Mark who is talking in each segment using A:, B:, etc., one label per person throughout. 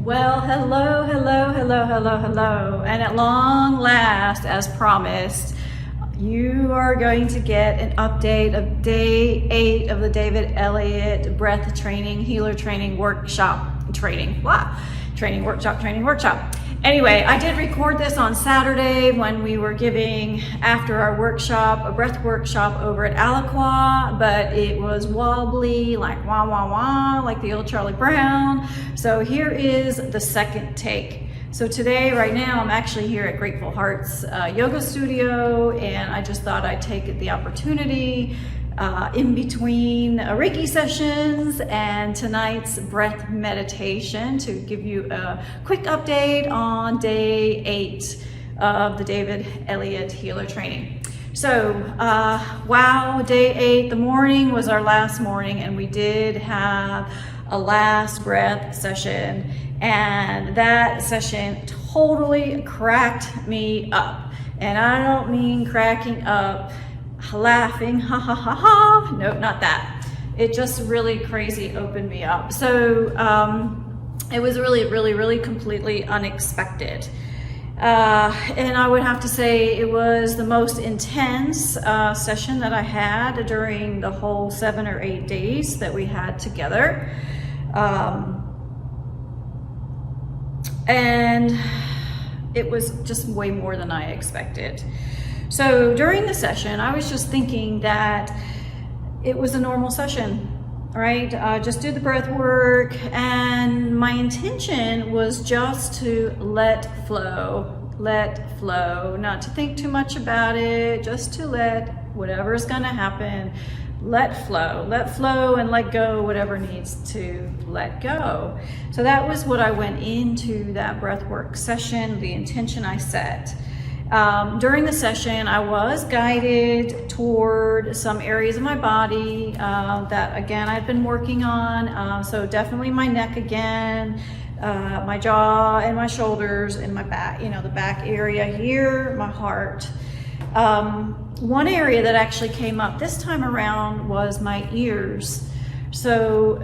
A: Well, hello. And at long last, as promised, you are going to get an update of day 8 of the David Elliott Breath Training, Healer Training Workshop Training. Training Workshop. Anyway, I did record this on Saturday when we were giving, after our workshop, a breath workshop over at Aliqua, but it was wobbly, like wah, wah, wah, like the old Charlie Brown. So here is the second take. So today, right now, I'm actually here at Grateful Heart's yoga studio, and I just thought I'd take the opportunity in between Reiki sessions and tonight's breath meditation to give you a quick update on day 8 of the David Elliott Healer Training. So, wow, day 8, the morning was our last morning, and we did have a last breath session, and that session totally cracked me up. And I don't mean cracking up laughing, ha ha ha ha, no, not that. It just really crazy opened me up. So it was really completely unexpected. And I would have to say it was the most intense session that I had during the whole 7 or 8 days that we had together. And it was just way more than I expected. So during the session, I was just thinking that it was a normal session, right? Just do the breath work, and my intention was just to let flow, not to think too much about it, just to let whatever's gonna happen, let flow and let go whatever needs to let go. So that was what I went into that breath work session, the intention I set. During the session, I was guided toward some areas of my body that, again, I've been working on. So definitely my neck again, my jaw and my shoulders and my back, the back area here, my heart. One area that actually came up this time around was my ears. So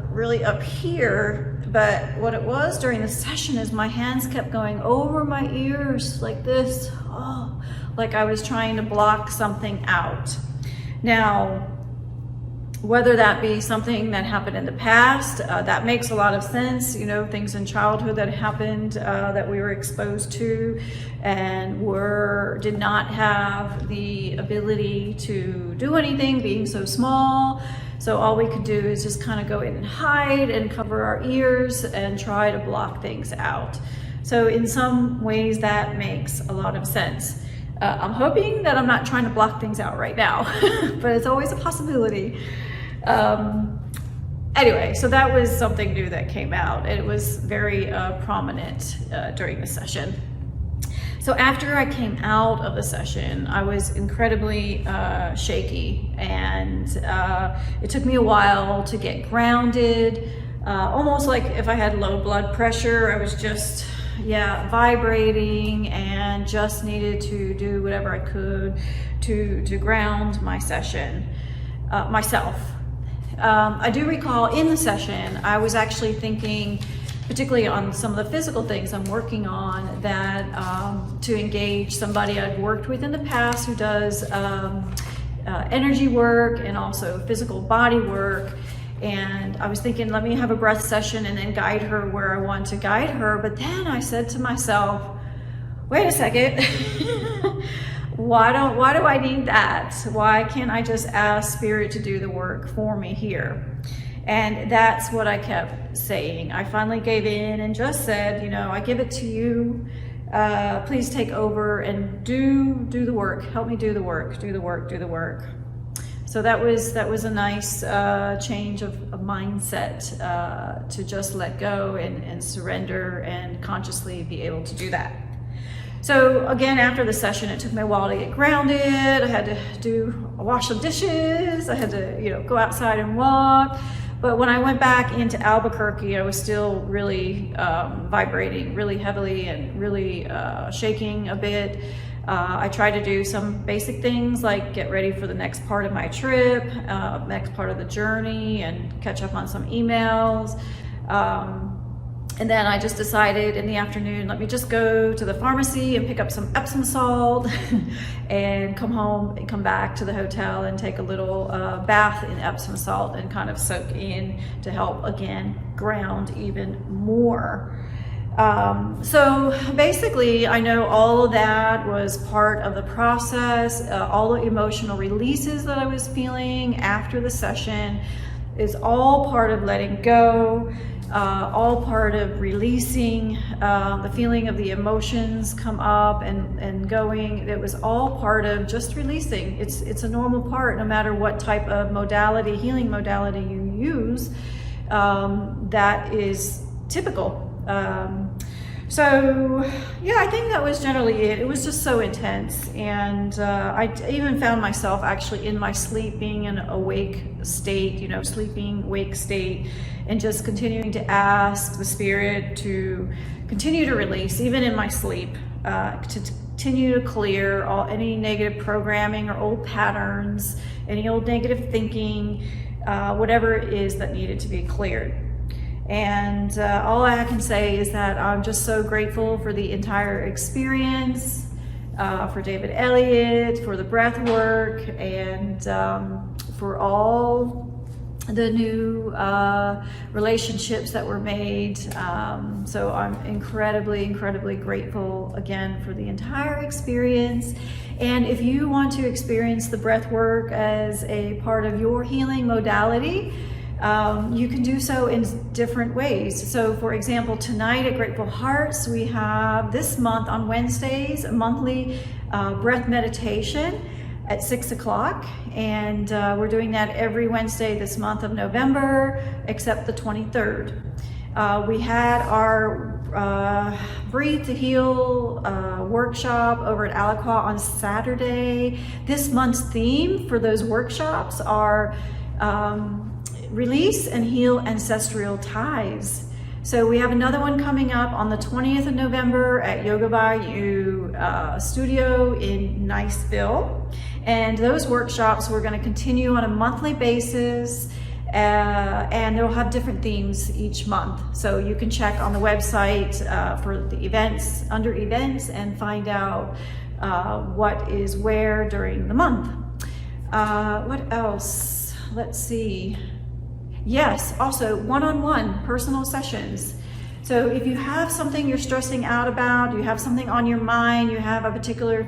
A: really up here. But what it was during the session is my hands kept going over my ears like this, like I was trying to block something out. Now, whether that be something that happened in the past, that makes a lot of sense, things in childhood that happened that we were exposed to and did not have the ability to do anything, being so small. So all we could do is just kind of go in and hide and cover our ears and try to block things out. So in some ways that makes a lot of sense. I'm hoping that I'm not trying to block things out right now, but it's always a possibility. Anyway, so that was something new that came out. It was very prominent during the session. So after I came out of the session, I was incredibly shaky, and it took me a while to get grounded, almost like if I had low blood pressure. I was just, vibrating and just needed to do whatever I could to ground my session, myself. I do recall in the session, I was actually thinking, particularly on some of the physical things I'm working on, that to engage somebody I've worked with in the past who does energy work and also physical body work. And I was thinking, let me have a breath session and then guide her where I want to guide her. But then I said to myself, wait a second, why do I need that? Why can't I just ask Spirit to do the work for me here? And that's what I kept saying. I finally gave in and just said, I give it to you. Please take over and do the work. Help me do the work. So that was a nice change of mindset to just let go and surrender and consciously be able to do that. So again, after the session, it took me a while to get grounded. I had to wash some dishes. I had to, go outside and walk. But when I went back into Albuquerque, I was still really vibrating really heavily and really shaking a bit. I tried to do some basic things like get ready for the next part of my trip, next part of the journey, and catch up on some emails. And then I just decided in the afternoon, let me just go to the pharmacy and pick up some Epsom salt and come home and come back to the hotel and take a little bath in Epsom salt and kind of soak in to help, again, ground even more. So basically, I know all of that was part of the process. All the emotional releases that I was feeling after the session is all part of letting go. All part of releasing the feeling of the emotions come up and going. It was all part of just releasing. It's a normal part, no matter what type of modality, healing modality you use, that is typical. So yeah, I think that was generally it. It was just so intense, and I even found myself actually in my sleep being in a awake state, sleeping wake state, and just continuing to ask the spirit to continue to release, even in my sleep, to continue to clear any negative programming or old patterns, any old negative thinking, whatever it is that needed to be cleared. And all I can say is that I'm just so grateful for the entire experience, for David Elliott, for the breath work, and for all the new relationships that were made. So I'm incredibly, incredibly grateful again for the entire experience. And if you want to experience the breath work as a part of your healing modality, you can do so in different ways. So for example, tonight at Grateful Hearts, we have this month on Wednesdays, a monthly breath meditation at 6 o'clock. And we're doing that every Wednesday this month of November, except the 23rd. We had our Breathe to Heal workshop over at Aliqua on Saturday. This month's theme for those workshops are release and heal ancestral ties. So we have another one coming up on the 20th of November at Yoga by You studio in Niceville. And those workshops we're going to continue on a monthly basis, and they'll have different themes each month. So you can check on the website for the events, under events, and find out what is where during the month. What else? Let's see. Yes, also one-on-one personal sessions. So if you have something you're stressing out about, you have something on your mind, you have a particular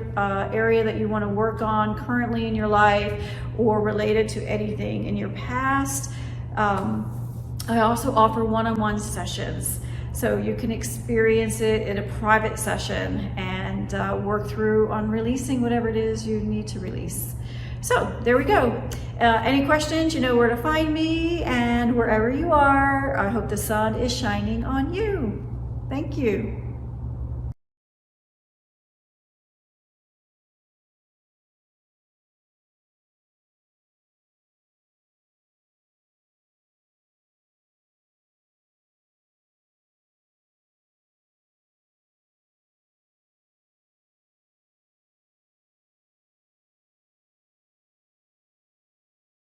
A: area that you want to work on currently in your life or related to anything in your past, I also offer one-on-one sessions. So you can experience it in a private session and work through on releasing whatever it is you need to release. So there we go. Any questions, you know where to find me, and wherever you are, I hope the sun is shining on you. Thank you.